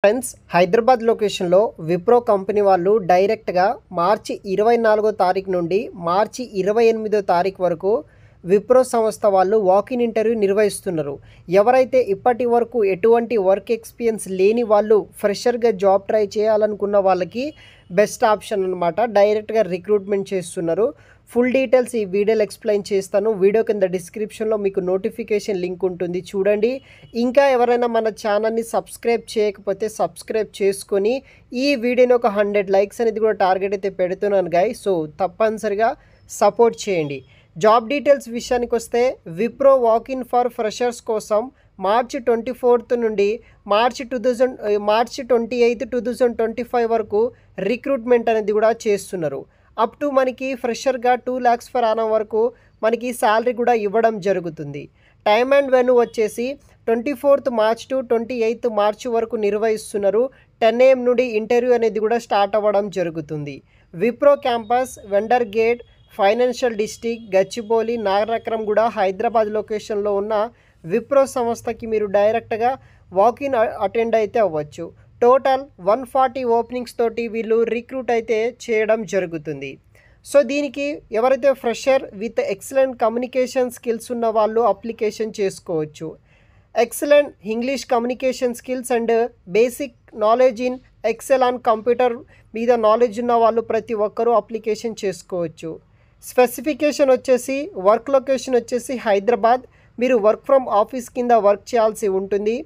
Friends, Hyderabad లొకేషన్లో Wipro company వాళ్ళు డైరెక్ట్గా మార్చి 24వ తారీఖు నుండి మార్చి 28వ తారీఖు వరకు విప్రో సంస్థ వాళ్ళు వాకిన్ ఇంటర్వ్యూ నిర్వహిస్తున్నారు. ఎవరైతే ఇప్పటి వరకు ఎటువంటి వర్క్ ఎక్స్పీరియన్స్ లేని వాళ్ళు ఫ్రెషర్గా జాబ్ ట్రై చేయాలనుకున్న వాళ్ళకి బెస్ట్ ఆప్షన్ అనమాట. డైరెక్ట్గా రిక్రూట్మెంట్ చేస్తున్నారు. ఫుల్ డీటెయిల్స్ ఈ వీడియోలో ఎక్స్ప్లెయిన్ చేస్తాను. వీడియో కింద డిస్క్రిప్షన్లో మీకు నోటిఫికేషన్ లింక్ ఉంటుంది, చూడండి. ఇంకా ఎవరైనా మన ఛానల్ని సబ్స్క్రైబ్ చేయకపోతే సబ్స్క్రైబ్ చేసుకొని ఈ వీడియోని ఒక 100 లైక్స్ అనేది కూడా టార్గెట్ అయితే పెడుతున్నాను గైస్. సో తప్పనిసరిగా సపోర్ట్ చేయండి. జాబ్ డీటెయిల్స్ విషయానికి వస్తే విప్రో వాకిన్ ఫర్ ఫ్రెషర్స్ కోసం మార్చి 24 నుండి మార్చి 28, 2025 వరకు రిక్రూట్మెంట్ అనేది కూడా చేస్తున్నారు. అప్ టు మనకి ఫ్రెషర్గా 2 lakhs per annum వరకు మనకి శాలరీ కూడా ఇవ్వడం జరుగుతుంది. టైమ్ అండ్ వెన్యూ వచ్చేసి 24th March to 28th March వరకు నిర్వహిస్తున్నారు. 10 AM నుండి ఇంటర్వ్యూ అనేది కూడా స్టార్ట్ అవ్వడం జరుగుతుంది. Wipro campus, vendor gate, financial district, Gachibowli, Nanakramguda, Hyderabad లొకేషన్లో ఉన్న విప్రో సంస్థకి మీరు డైరెక్ట్గా వాకిన్ అటెండ్ అయితే అవ్వచ్చు. టోటల్ 140 ఓపెనింగ్స్ తోటి వీళ్ళు రిక్రూట్ అయితే చేయడం జరుగుతుంది. సో దీనికి ఎవరైతే fresher with excellent communication skills ఉన్న వాళ్ళు అప్లికేషన్ చేసుకోవచ్చు. Excellent English communication skills and basic knowledge in Excel and computer మీద నాలెడ్జ్ ఉన్న వాళ్ళు ప్రతి ఒక్కరూ అప్లికేషన్ చేసుకోవచ్చు. స్పెసిఫికేషన్ వచ్చేసి వర్క్ లొకేషన్ వచ్చేసి హైదరాబాద్. మీరు వర్క్ ఫ్రమ్ ఆఫీస్ కింద వర్క్ చేయాల్సి ఉంటుంది.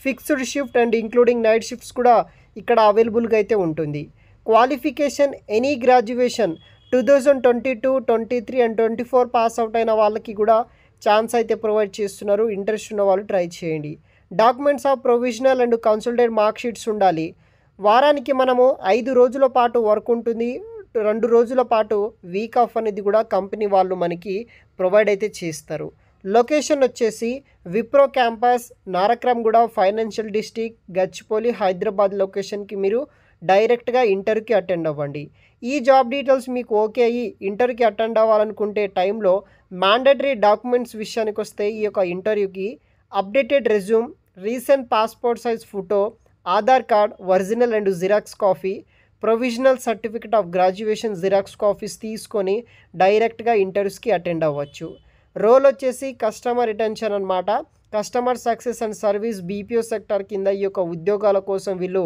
Fixed shift and including night shifts కూడా ఇక్కడ అవైలబుల్గా అయితే ఉంటుంది. Qualification any graduation 2022, 23 and 24 pass out అయిన వాళ్ళకి కూడా ఛాన్స్ అయితే ప్రొవైడ్ చేస్తున్నారు. ఇంట్రెస్ట్ ఉన్న వాళ్ళు ట్రై చేయండి. Documents of provisional and consulted mark sheets ఉండాలి. వారానికి మనము 5 రోజుల పాటు వర్క్ ఉంటుంది. 2 రోజుల పాటు వీక్ ఆఫ్ అనేది కూడా కంపెనీ వాళ్ళు మనకి ప్రొవైడ్ అయితే చేస్తారు. లొకేషన్ వచ్చేసి Wipro campus, Nanakramguda, financial district, Gachibowli, Hyderabad లొకేషన్కి మీరు డైరెక్ట్గా ఇంటర్వ్యూకి అటెండ్ అవ్వండి. ఈ జాబ్ డీటెయిల్స్ మీకు ఓకే అయ్యి ఇంటర్వ్యూకి అటెండ్ అవ్వాలనుకుంటే టైంలో మ్యాండటరీ డాక్యుమెంట్స్ విషయానికి వస్తే ఈ యొక్క ఇంటర్వ్యూకి updated resume, recent passport size photo, Aadhaar card original and xerox copy, provisional certificate of graduation xerox copies తీసుకొని డైరెక్ట్గా ఇంటర్వ్యూస్కి అటెండ్ అవ్వచ్చు. రోల్ వచ్చేసి కస్టమర్ రిటెన్షన్ అనమాట. Customer success and service BPO sector కింద ఈ యొక్క ఉద్యోగాల కోసం వీళ్ళు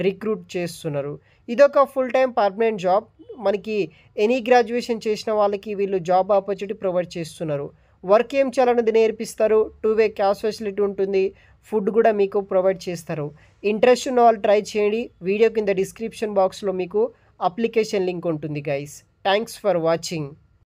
రిక్రూట్ చేస్తున్నారు. ఇదొక ఫుల్ టైం పర్మనెంట్ జాబ్. మనకి ఎనీ గ్రాడ్యుయేషన్ చేసిన వాళ్ళకి వీళ్ళు జాబ్ ఆపర్చునిటీ ప్రొవైడ్ చేస్తున్నారు. వర్క్ ఏం చేయాలనేది నేర్పిస్తారు. 2-way క్యాష్ ఫెసిలిటీ ఉంటుంది. ఫుడ్ కూడా మీకు ప్రొవైడ్ చేస్తారు. ఇంట్రెస్ట్ ఉన్న వాళ్ళు ట్రై చేయండి. వీడియో కింద డిస్క్రిప్షన్ బాక్స్లో మీకు అప్లికేషన్ లింక్ ఉంటుంది గైస్. Thanks for watching.